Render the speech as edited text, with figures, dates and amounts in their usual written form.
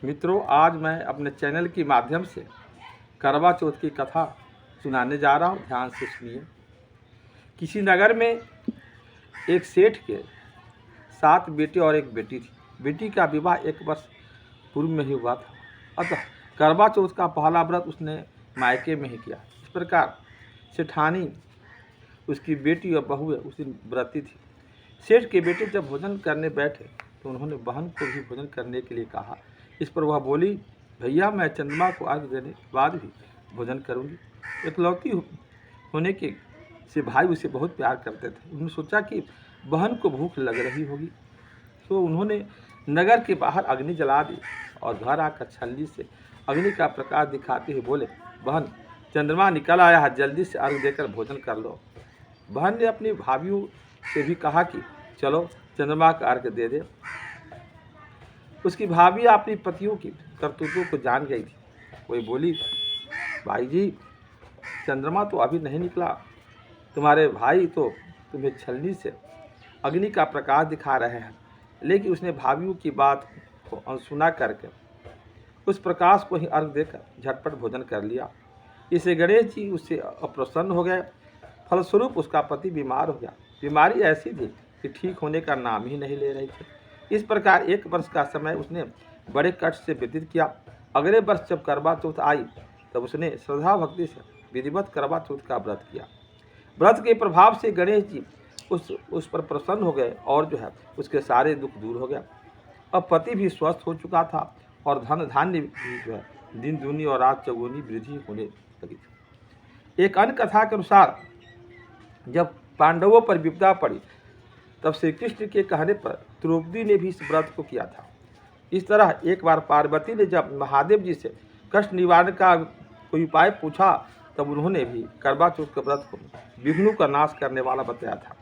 मित्रों, आज मैं अपने चैनल के माध्यम से करवा चौथ की कथा सुनाने जा रहा हूँ। ध्यान से सुनिए। किसी नगर में एक सेठ के 7 बेटे और एक बेटी थी। बेटी का विवाह 1 वर्ष पूर्व में ही हुआ था, अतः करवा चौथ का पहला व्रत उसने मायके में ही किया। इस प्रकार सेठानी, उसकी बेटी और बहुएं उसी व्रती थी। सेठ के बेटे जब भोजन करने बैठे तो उन्होंने बहन को भी भोजन करने के लिए कहा। इस पर वह बोली, भैया मैं चंद्रमा को अर्घ देने के बाद भी भोजन करूंगी। इकलौती होने के से भाई उसे बहुत प्यार करते थे। उन्होंने सोचा कि बहन को भूख लग रही होगी, तो उन्होंने नगर के बाहर अग्नि जला दी और घर आकर छल्ली से अग्नि का प्रकाश दिखाते हुए बोले, बहन चंद्रमा निकल आया है, जल्दी से अर्घ देकर भोजन कर लो। बहन ने अपनी भाभियों से भी कहा कि चलो चंद्रमा का अर्घ दे दे। उसकी भाभी अपनी पतियों की करतूतों को जान गई थी। कोई बोली, भाई जी चंद्रमा तो अभी नहीं निकला, तुम्हारे भाई तो तुम्हें छलनी से अग्नि का प्रकाश दिखा रहे हैं। लेकिन उसने भाभियों की बात को अनसुना करके उस प्रकाश को ही अर्घ देकर झटपट भोजन कर लिया। इससे गणेश जी उससे अप्रसन्न हो गए। फलस्वरूप उसका पति बीमार हो गया। बीमारी ऐसी थी कि ठीक होने का नाम ही नहीं ले रही थी। इस प्रकार 1 वर्ष का समय उसने बड़े कष्ट से व्यतीत किया। अगले वर्ष जब करवा चौथ आई तब उसने श्रद्धा भक्ति से विधिवत करवा चौथ का व्रत किया। व्रत के प्रभाव से गणेश जी उस पर प्रसन्न हो गए और उसके सारे दुख दूर हो गया। अब पति भी स्वस्थ हो चुका था और धन धान्य भी दिन दूनी और रात चौगुनी वृद्धि होने लगी थी। एक अन्य कथा के अनुसार जब पांडवों पर विपदा पड़ी तब श्री कृष्ण के कहने पर द्रौपदी ने भी इस व्रत को किया था। इस तरह एक बार पार्वती ने जब महादेव जी से कष्ट निवारण का कोई उपाय पूछा तब उन्होंने भी करवा चौथ के व्रत को विघ्नों का नाश करने वाला बताया था।